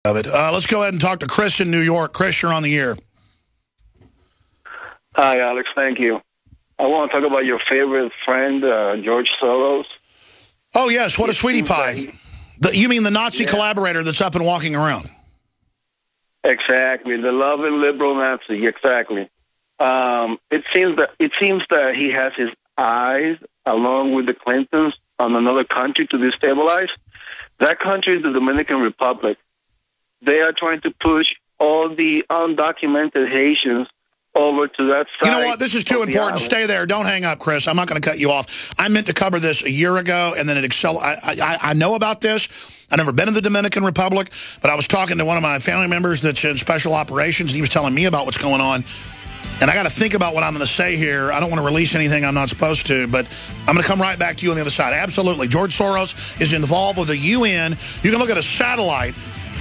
Of it. Let's go ahead and talk to Chris in New York. Chris, you're on the air. Hi, Alex. Thank you. I want to talk about your favorite friend, George Soros. Oh, yes. What a sweetie pie. You mean the Nazi collaborator that's up and walking around? Exactly. The loving liberal Nazi. Exactly. It seems that he has his eyes, along with the Clintons, on another country to destabilize. That country is the Dominican Republic. They are trying to push all the undocumented Haitians over to that side. You know what? This is too important. Stay there. Don't hang up, Chris. I'm not going to cut you off. I meant to cover this a year ago, and then it I know about this. I've never been to the Dominican Republic, but I was talking to one of my family members that's in special operations, and he was telling me about what's going on. And I got to think about what I'm going to say here. I don't want to release anything I'm not supposed to, but I'm going to come right back to you on the other side. Absolutely. George Soros is involved with the UN. You can look at a satellite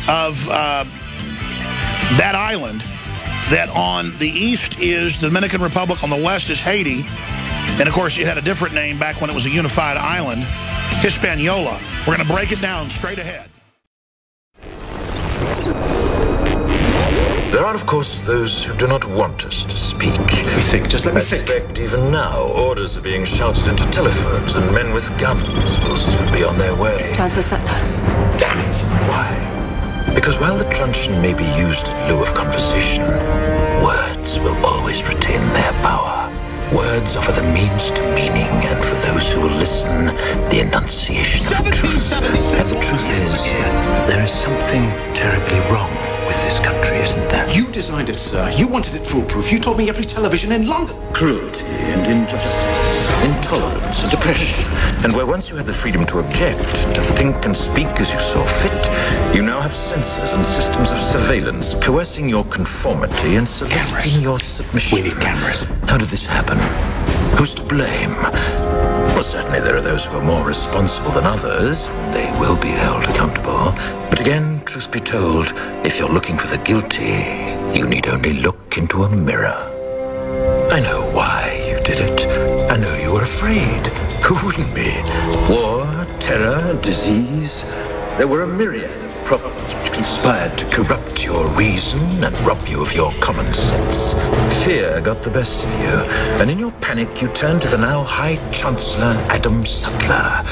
of that island, that on the east is the Dominican Republic, on the west is Haiti, and of course it had a different name back when it was a unified island, Hispaniola. We're going to break it down straight ahead. There are, of course, those who do not want us to speak. Let me think, just let me think. I suspect even now, orders are being shouted into telephones, and men with guns will soon be on their way. It's Chancellor Sutler. Damn it. Why? Because while the truncheon may be used in lieu of conversation, words will always retain their power. Words offer the means to meaning, and for those who will listen, the enunciation of the truth. And the truth is, there is something terribly wrong with this country, isn't there? You designed it, sir. You wanted it foolproof. You told me every television in London. Cruelty and injustice, intolerance and oppression. And where once you had the freedom to object, to think and speak as you saw fit, you now have censors and systems of surveillance coercing your conformity and soliciting your submission. We need cameras. How did this happen? Who's to blame? Well, certainly there are those who are more responsible than others. They will be held accountable. But again, truth be told, if you're looking for the guilty, you need only look into a mirror. I know why you did it. I know you were afraid. Who wouldn't be? War, terror, disease. There were a myriad of problems which conspired to corrupt your reason and rob you of your common sense. Fear got the best of you, and in your panic you turned to the now High Chancellor Adam Sutler.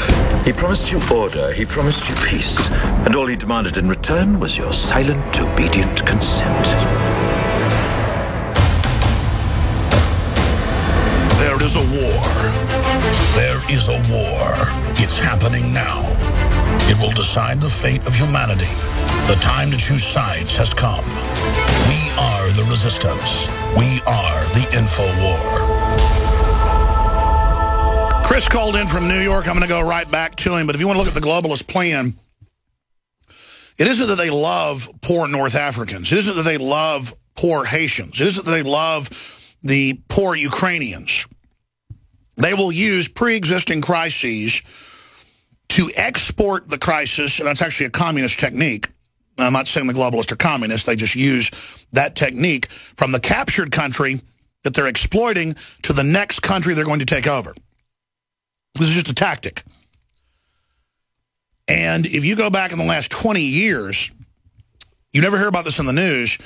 He promised you order, he promised you peace, and all he demanded in return was your silent, obedient consent. There is a war. There is a war. It's happening now. It will decide the fate of humanity. The time to choose sides has come. We are the resistance. We are the info war. Chris called in from New York. I'm going to go right back to him. But if you want to look at the globalist plan, it isn't that they love poor North Africans. It isn't that they love poor Haitians. It isn't that they love the poor Ukrainians. They will use pre-existing crises to export the crisis, and that's actually a communist technique. I'm not saying the globalists are communists. They just use that technique from the captured country that they're exploiting to the next country they're going to take over. This is just a tactic. And if you go back in the last 20 years, you never hear about this in the news,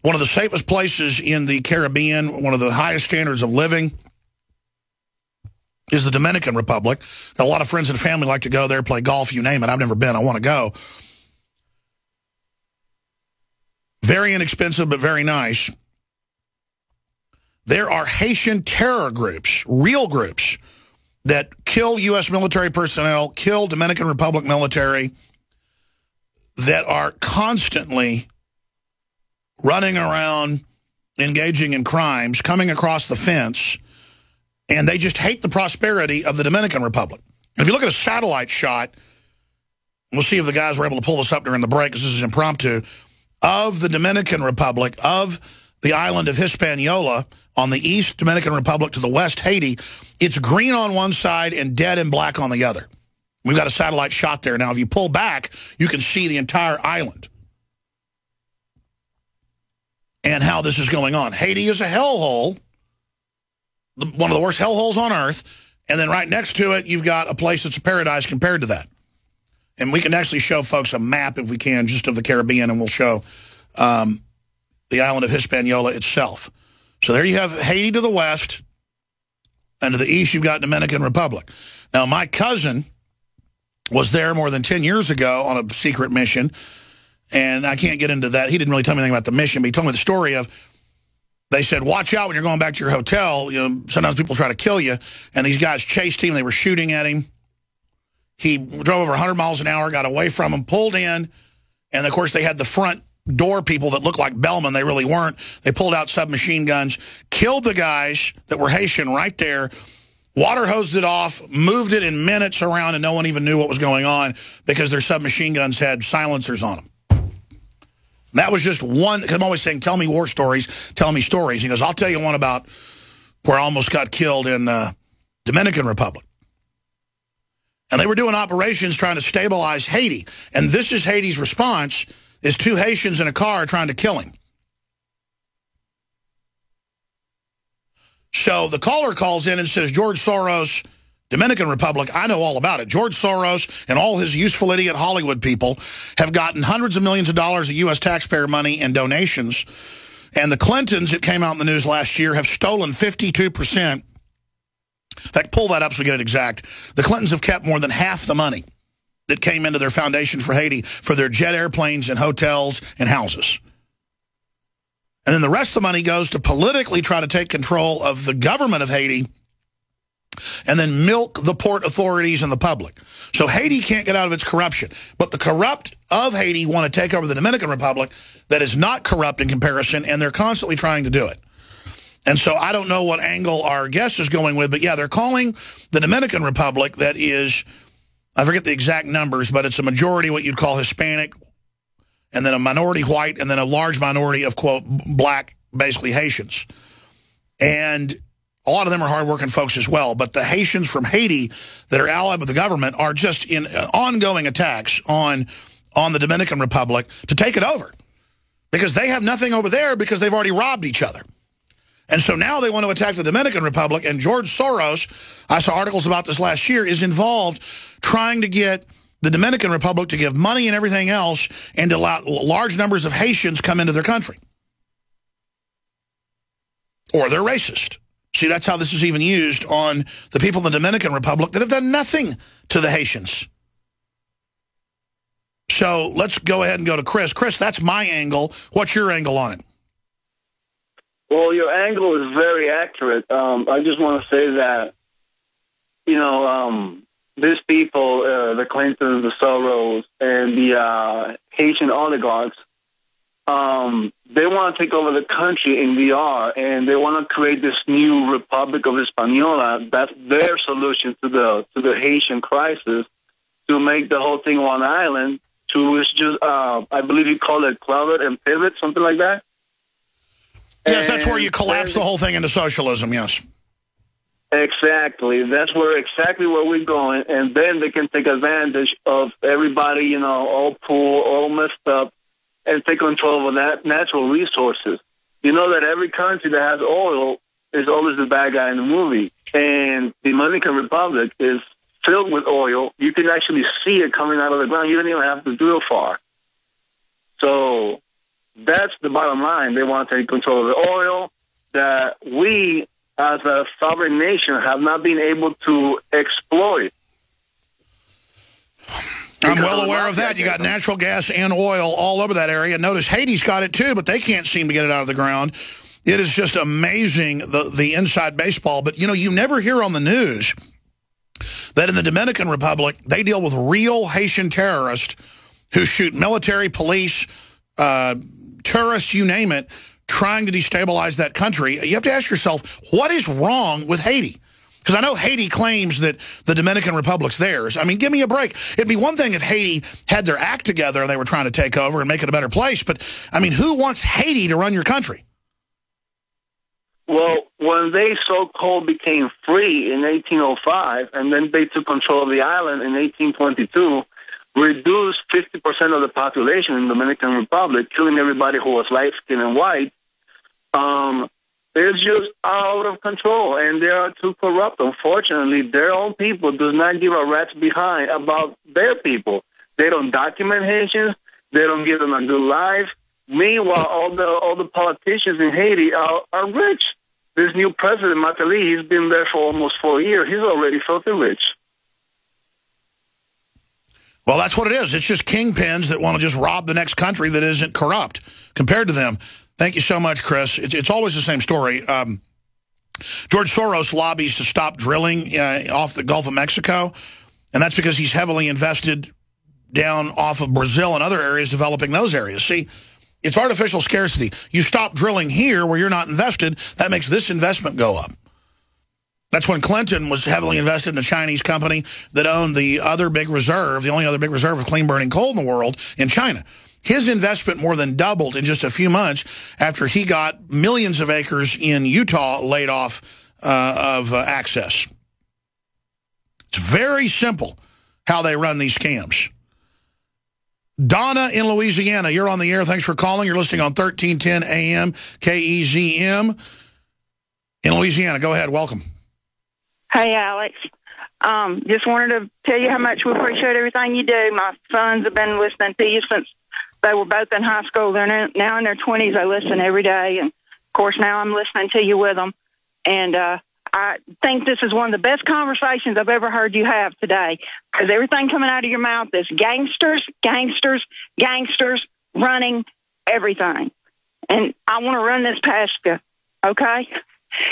one of the safest places in the Caribbean, one of the highest standards of living, is the Dominican Republic. A lot of friends and family like to go there, play golf, you name it. I've never been. I want to go. Very inexpensive, but very nice. There are Haitian terror groups, real groups, that kill U.S. military personnel, kill Dominican Republic military, that are constantly running around, engaging in crimes, coming across the fence, and they just hate the prosperity of the Dominican Republic. And if you look at a satellite shot, we'll see if the guys were able to pull this up during the break, because this is impromptu, of the Dominican Republic, of the island of Hispaniola, on the east Dominican Republic to the west Haiti, it's green on one side and dead and black on the other. We've got a satellite shot there. Now, if you pull back, you can see the entire island and how this is going on. Haiti is a hellhole, one of the worst hellholes on earth, and then right next to it, you've got a place that's a paradise compared to that. And we can actually show folks a map, if we can, just of the Caribbean, and we'll show the island of Hispaniola itself. So there you have Haiti to the west, and to the east you've got Dominican Republic. Now, my cousin was there more than 10 years ago on a secret mission, and I can't get into that. He didn't really tell me anything about the mission, but he told me the story of, they said, watch out when you're going back to your hotel. You know, sometimes people try to kill you, and these guys chased him. They were shooting at him. He drove over 100 miles an hour, got away from them, pulled in, and, of course, they had the front door people that looked like bellmen. They really weren't. They pulled out submachine guns, killed the guys that were Haitian right there, water hosed it off, moved it in minutes around, and no one even knew what was going on because their submachine guns had silencers on them. That was just one, because I'm always saying, tell me war stories, tell me stories. He goes, I'll tell you one about where I almost got killed in Dominican Republic. And they were doing operations trying to stabilize Haiti. And this is Haiti's response, is two Haitians in a car trying to kill him. So the caller calls in and says, George Soros, Dominican Republic, I know all about it. George Soros and all his useful idiot Hollywood people have gotten hundreds of millions of dollars of U.S. taxpayer money and donations. And the Clintons, it came out in the news last year, have stolen 52%. In fact, pull that up so we get it exact. The Clintons have kept more than half the money that came into their foundation for Haiti for their jet airplanes and hotels and houses. And then the rest of the money goes to politically try to take control of the government of Haiti and then milk the port authorities and the public. So Haiti can't get out of its corruption. But the corrupt of Haiti want to take over the Dominican Republic that is not corrupt in comparison, and they're constantly trying to do it. And so I don't know what angle our guest is going with, but yeah, they're calling the Dominican Republic, that is, I forget the exact numbers, but it's a majority what you'd call Hispanic, and then a minority white, and then a large minority of, quote, black, basically Haitians. And a lot of them are hardworking folks as well, but the Haitians from Haiti that are allied with the government are just in ongoing attacks on the Dominican Republic to take it over, because they have nothing over there because they've already robbed each other. And so now they want to attack the Dominican Republic, and George Soros, I saw articles about this last year, is involved trying to get the Dominican Republic to give money and everything else and to allow large numbers of Haitians come into their country. Or they're racist. See, that's how this is even used on the people in the Dominican Republic that have done nothing to the Haitians. So let's go ahead and go to Chris. Chris, that's my angle. What's your angle on it? Well, your angle is very accurate. I just want to say that, you know, these people, the Clintons, the Soros, and the Haitian oligarchs, they want to take over the country in VR, and they want to create this new Republic of Hispaniola. That's their solution to the Haitian crisis, to make the whole thing one island, to which just, I believe you call it cloud and pivot, something like that. Yes, that's where you collapse the whole thing into socialism, yes. Exactly. That's exactly where we're going. And then they can take advantage of everybody, you know, all poor, all messed up, and take control of that natural resources. You know that every country that has oil is always the bad guy in the movie. And the Dominican Republic is filled with oil. You can actually see it coming out of the ground. You don't even have to drill far. So that's the bottom line. They want to take control of the oil that we, as a sovereign nation, have not been able to exploit. I'm well aware of that. You got natural gas and oil all over that area. Notice Haiti's got it too, but they can't seem to get it out of the ground. It is just amazing, the inside baseball. But, you know, you never hear on the news that in the Dominican Republic, they deal with real Haitian terrorists who shoot military, police, tourists, you name it, trying to destabilize that country. You have to ask yourself, what is wrong with Haiti? Because I know Haiti claims that the Dominican Republic's theirs. I mean, give me a break. It'd be one thing if Haiti had their act together and they were trying to take over and make it a better place. But, I mean, who wants Haiti to run your country? Well, when they so-called became free in 1805, and then they took control of the island in 1822, reduced 50% of the population in the Dominican Republic, killing everybody who was light-skinned and white, they're just out of control, and they are too corrupt. Unfortunately, their own people do not give a rat's behind about their people. They don't document Haitians. They don't give them a good life. Meanwhile, all the politicians in Haiti are rich. This new president, Matali, he's been there for almost 4 years. He's already filthy rich. Well, that's what it is. It's just kingpins that want to just rob the next country that isn't corrupt compared to them. Thank you so much, Chris. It's always the same story. George Soros lobbies to stop drilling off the Gulf of Mexico, and that's because he's heavily invested down off of Brazil and other areas, developing those areas. See, it's artificial scarcity. You stop drilling here where you're not invested, that makes this investment go up. That's when Clinton was heavily invested in a Chinese company that owned the other big reserve, the only other big reserve of clean-burning coal in the world, in China. His investment more than doubled in just a few months after he got millions of acres in Utah laid off of access. It's very simple how they run these scams. Donna in Louisiana, you're on the air. Thanks for calling. You're listening on 1310 AM KEZM in Louisiana. Go ahead. Welcome. Hey, Alex. Just wanted to tell you how much we appreciate everything you do. My sons have been listening to you since they were both in high school. They're now in their 20s. They listen every day. And, of course, now I'm listening to you with them. And I think this is one of the best conversations I've ever heard you have today, because everything coming out of your mouth is gangsters, gangsters, gangsters running everything. And I want to run this past you, okay?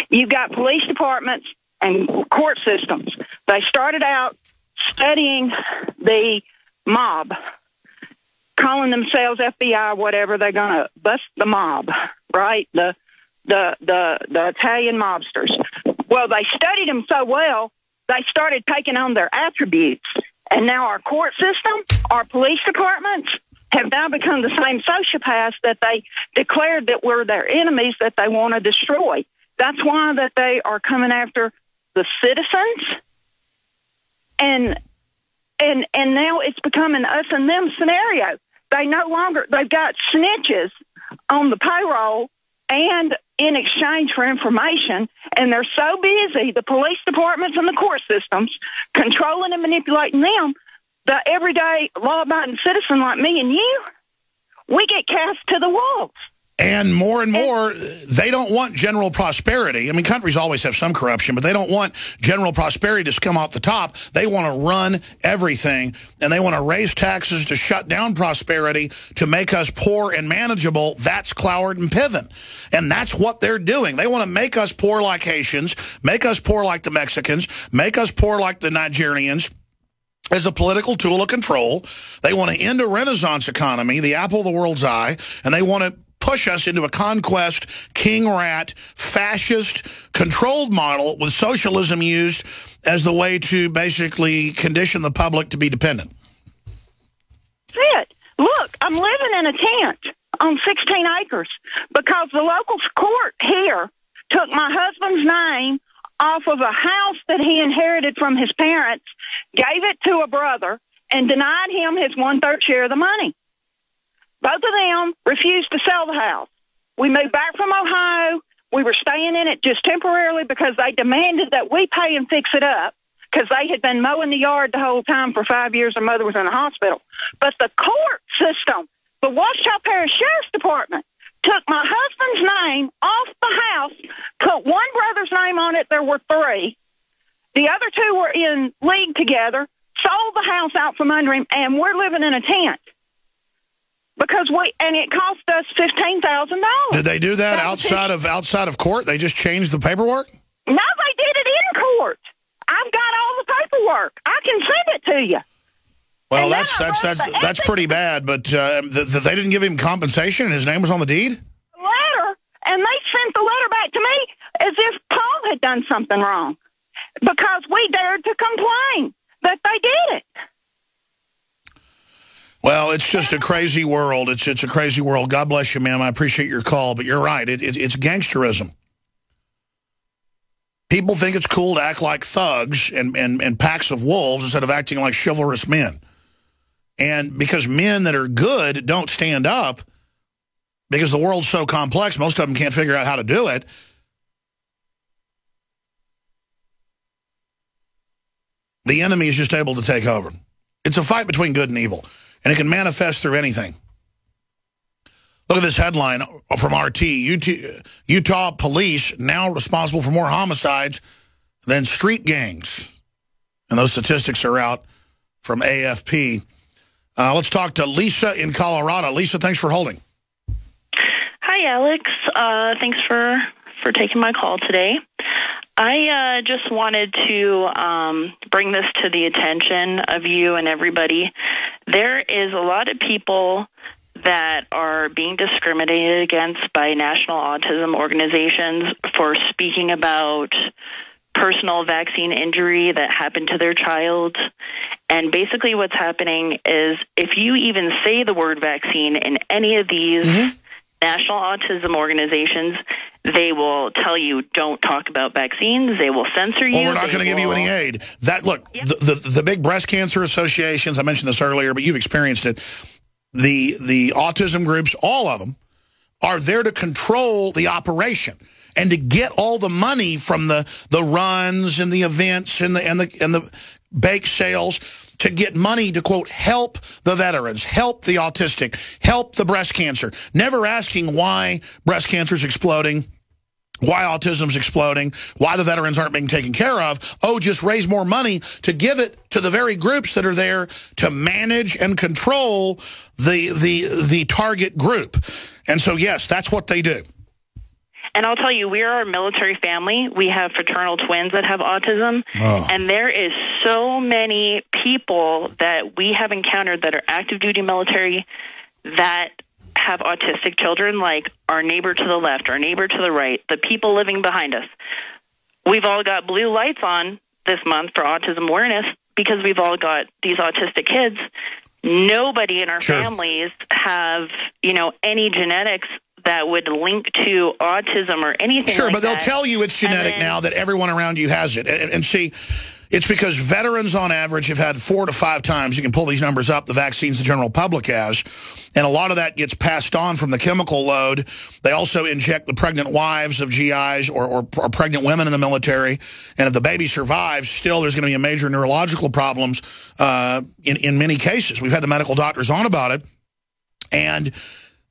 You've got police departments and court systems. They started out studying the mob, calling themselves FBI, whatever. They're going to bust the mob, right? The Italian mobsters. Well, they studied them so well, they started taking on their attributes. And now our court system, our police departments have now become the same sociopaths that they declared that were their enemies that they want to destroy. That's why that they are coming after the citizens, and now it's becoming us and them scenario. They've got snitches on the payroll and in exchange for information, and they're so busy, the police departments and the court systems, controlling and manipulating them, the everyday law-abiding citizen like me and you, we get cast to the wolves. And more, they don't want general prosperity. I mean, countries always have some corruption, but they don't want general prosperity to scum off the top. They want to run everything, and they want to raise taxes to shut down prosperity, to make us poor and manageable. That's Cloward and Piven. And that's what they're doing. They want to make us poor like Haitians, make us poor like the Mexicans, make us poor like the Nigerians, as a political tool of control. They want to end a Renaissance economy, the apple of the world's eye, and they want to push us into a conquest, king rat, fascist, controlled model with socialism used as the way to basically condition the public to be dependent. That's it. Look, I'm living in a tent on 16 acres because the local court here took my husband's name off of a house that he inherited from his parents, gave it to a brother, and denied him his 1/3 share of the money. Both of them refused to sell the house. We moved back from Ohio. We were staying in it just temporarily because they demanded that we pay and fix it up because they had been mowing the yard the whole time for 5 years. Their mother was in the hospital. But the court system, the Ouachita Parish Sheriff's Department, took my husband's name off the house, put one brother's name on it. There were 3. The other 2 were in league together, sold the house out from under him, and we're living in a tent. Because it cost us $15,000. Did they do that outside of court? They just changed the paperwork? No, they did it in court. I've got all the paperwork. I can send it to you. Well, that's pretty bad. But they didn't give him compensation, and his name was on the deed. Letter, and they sent the letter back to me as if Paul had done something wrong because we dared to complain that they did it. Well, it's just a crazy world. It's a crazy world. God bless you, ma'am. I appreciate your call, but you're right. It's gangsterism. People think it's cool to act like thugs and packs of wolves instead of acting like chivalrous men. And because men that are good don't stand up, because the world's so complex, most of them can't figure out how to do it. The enemy is just able to take over. It's a fight between good and evil, and it can manifest through anything. Look at this headline from RT. Utah police now responsible for more homicides than street gangs. And those statistics are out from AFP. Let's talk to Lisa in Colorado. Lisa, thanks for holding. Hi, Alex. Thanks for taking my call today. I just wanted to bring this to the attention of you and everybody. There is a lot of people that are being discriminated against by national autism organizations for speaking about personal vaccine injury that happened to their child. And basically what's happening is if you even say the word vaccine in any of these national autism organizations, they will tell you don't talk about vaccines. They will censor you. Well, we're not going to give you any aid. Look, the big breast cancer associations, I mentioned this earlier, but you've experienced it. The autism groups, all of them, are there to control the operation and to get all the money from the runs and the events and the bake sales to get money to, quote, help the veterans, help the autistic, help the breast cancer. Never asking why breast cancer is exploding, why autism's exploding, why the veterans aren't being taken care of. Oh, just raise more money to give it to the very groups that are there to manage and control the target group. And so, yes, that's what they do. And I'll tell you, we are a military family. We have fraternal twins that have autism. Oh. And there is so many people that we have encountered that are active duty military that have autistic children, like our neighbor to the left, our neighbor to the right, the people living behind us. We've all got blue lights on this month for autism awareness because we've all got these autistic kids. Nobody in our families have, any genetics that would link to autism or anything like that. But they'll tell you it's genetic now that everyone around you has it. And see, it's because veterans on average have had 4 to 5 times, you can pull these numbers up, the vaccines the general public has. And a lot of that gets passed on from the chemical load. They also inject the pregnant wives of GIs or pregnant women in the military. And if the baby survives, still there's going to be a major neurological problems in many cases. We've had the medical doctors on about it. And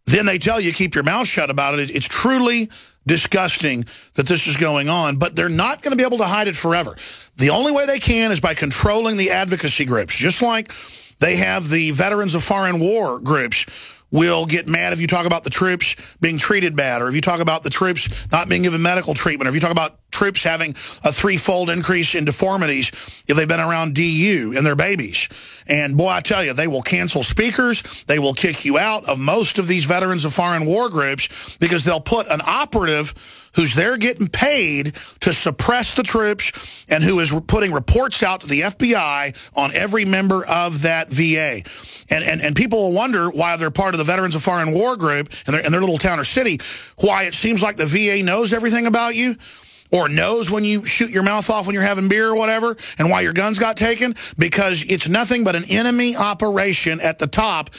then they tell you, keep your mouth shut about it. It's truly disgusting that this is going on, but they're not going to be able to hide it forever. The only way they can is by controlling the advocacy groups, just like they have the veterans of foreign war groups will get mad if you talk about the troops being treated bad, or if you talk about the troops not being given medical treatment, or if you talk about troops having a 3-fold increase in deformities if they've been around DU and their babies. And boy, I tell you, they will cancel speakers. They will kick you out of most of these veterans of foreign war groups because they'll put an operative who's there getting paid to suppress the troops and who is putting reports out to the FBI on every member of that VA. And people will wonder why they're part of the Veterans of Foreign War group in their little town or city, why it seems like the VA knows everything about you, or knows when you shoot your mouth off when you're having beer or whatever, and why your guns got taken, because it's nothing but an enemy operation at the top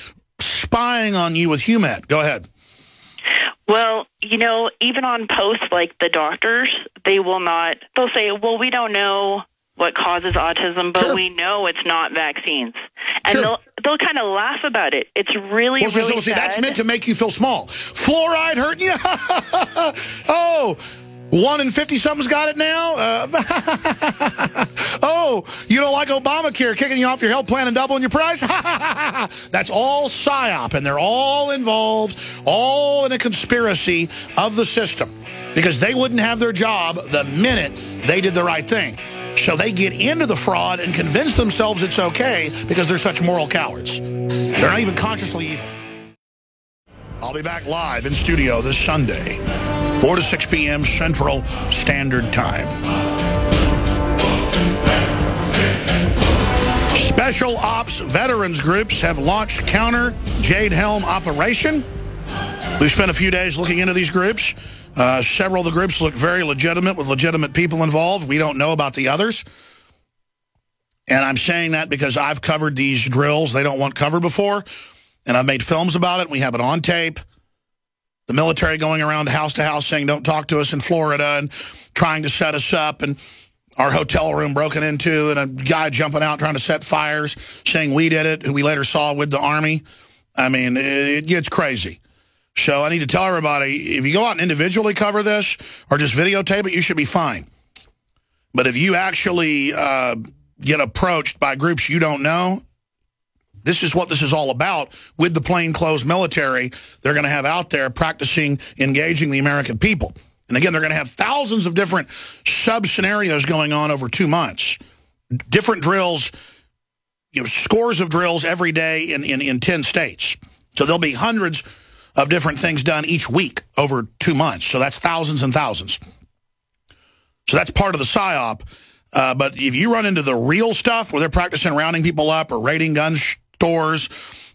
spying on you with HUMAT. Go ahead. Well, even on posts like the doctors, they'll say, well, we don't know what causes autism, but we know it's not vaccines. And they'll kind of laugh about it. It's really, really sad. See, that's meant to make you feel small. Fluoride hurting you? Oh, 1 in 50-something's got it now? Oh, you don't like Obamacare kicking you off your health plan and doubling your price? That's all PSYOP, and they're all involved, all in a conspiracy of the system, because they wouldn't have their job the minute they did the right thing. So they get into the fraud and convince themselves it's okay because they're such moral cowards. They're not even consciously evil. I'll be back live in studio this Sunday, 4 to 6 p.m. Central Standard Time. Special Ops veterans groups have launched counter Jade Helm operation. We've spent a few days looking into these groups. Several of the groups look very legitimate with legitimate people involved. We don't know about the others. And I'm saying that because I've covered these drills they don't want covered before. And I've made films about it. We have it on tape. The military going around house to house saying, don't talk to us in Florida, and trying to set us up. And our hotel room broken into and a guy jumping out trying to set fires, saying we did it, who we later saw with the Army. I mean, it gets crazy. So I need to tell everybody, if you go out and individually cover this or just videotape it, you should be fine. But if you actually get approached by groups you don't know, this is what this is all about with the plainclothes military they're going to have out there practicing engaging the American people. And again, they're going to have thousands of different sub-scenarios going on over 2 months. Different drills, scores of drills every day in 10 states. So there'll be hundreds of different things done each week over 2 months. So that's thousands and thousands. So that's part of the PSYOP. But if you run into the real stuff where they're practicing rounding people up or raiding gun stores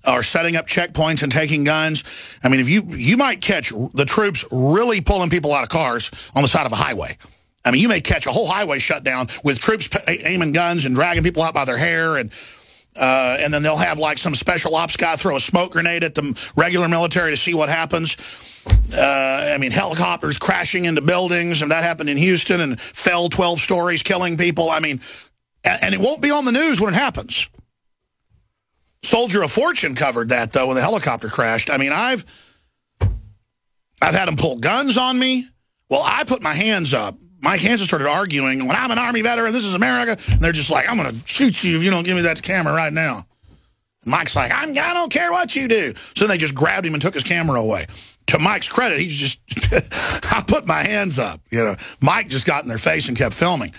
or setting up checkpoints and taking guns, I mean, if you might catch the troops really pulling people out of cars on the side of a highway. I mean, you may catch a whole highway shut down with troops aiming guns and dragging people out by their hair, and then they'll have like some special ops guy throw a smoke grenade at the regular military to see what happens. I mean, helicopters crashing into buildings, and that happened in Houston and fell 12 stories, killing people. I mean, and it won't be on the news when it happens. Soldier of Fortune covered that, though, when the helicopter crashed. I mean, I've had them pull guns on me. Well, I put my hands up. Mike Hansen started arguing, when I'm an Army veteran, this is America. And they're just like, I'm going to shoot you if you don't give me that camera right now. And Mike's like, I don't care what you do. So then they just grabbed him and took his camera away. To Mike's credit, he's just, I put my hands up. Mike just got in their face and kept filming.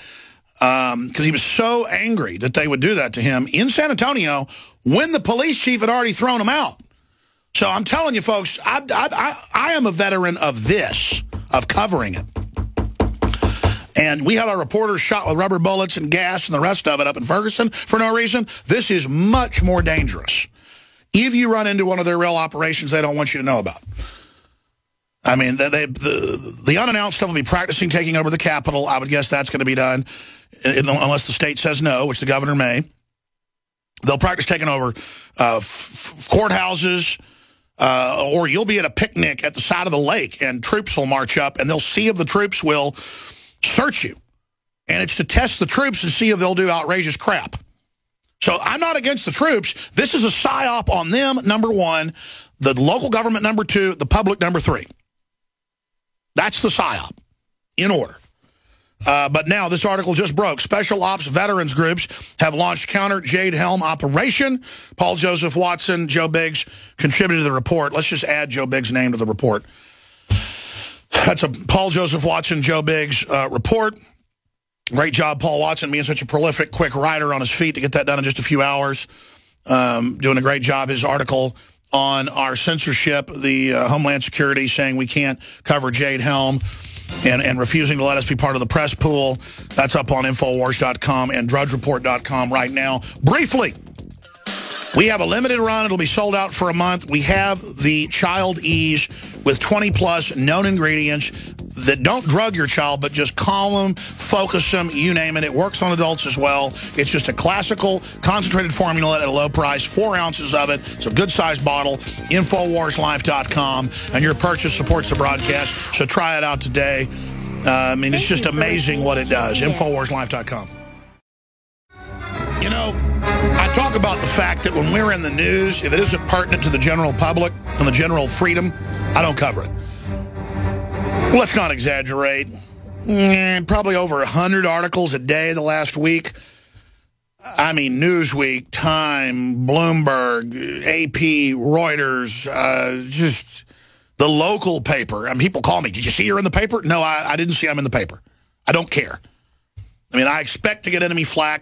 Because he was so angry that they would do that to him in San Antonio when the police chief had already thrown him out. So I'm telling you, folks, I am a veteran of this, of covering it. And we had our reporters shot with rubber bullets and gas and the rest of it up in Ferguson for no reason. This is much more dangerous. If you run into one of their real operations they don't want you to know about. I mean, the unannounced stuff will be practicing taking over the Capitol. I would guess that's going to be done, unless the state says no, which the governor may. They'll practice taking over courthouses, or you'll be at a picnic at the side of the lake, and troops will march up, and they'll see if the troops will search you. And it's to test the troops and see if they'll do outrageous crap. So I'm not against the troops. This is a PSYOP on them, number one, the local government, number two, the public, number three. That's the PSYOP, in order. But now this article just broke. Special Ops veterans groups have launched counter Jade Helm operation. Paul Joseph Watson, Joe Biggs contributed to the report. Let's just add Joe Biggs' name to the report. That's a Paul Joseph Watson, Joe Biggs report. Great job, Paul Watson, being such a prolific, quick writer on his feet to get that done in just a few hours. Doing a great job. His article on our censorship, the Homeland Security saying we can't cover Jade Helm and refusing to let us be part of the press pool. That's up on Infowars.com and DrudgeReport.com right now. Briefly, we have a limited run. It'll be sold out for a month. We have the Child Ease with 20-plus known ingredients that don't drug your child, but just calm them, focus them, you name it. It works on adults as well. It's just a classical, concentrated formula at a low price, 4 ounces of it. It's a good-sized bottle, InfoWarsLife.com, and your purchase supports the broadcast, so try it out today. I mean, it's just amazing what it does, InfoWarsLife.com. You know, I talk about the fact that when we're in the news, if it isn't pertinent to the general public and the general freedom, I don't cover it. Let's not exaggerate. Probably over 100 articles a day the last week. I mean, Newsweek, Time, Bloomberg, AP, Reuters, just the local paper. I mean, people call me, did you see you're in the paper? No, I didn't see I'm in the paper. I don't care. I mean, I expect to get enemy flack.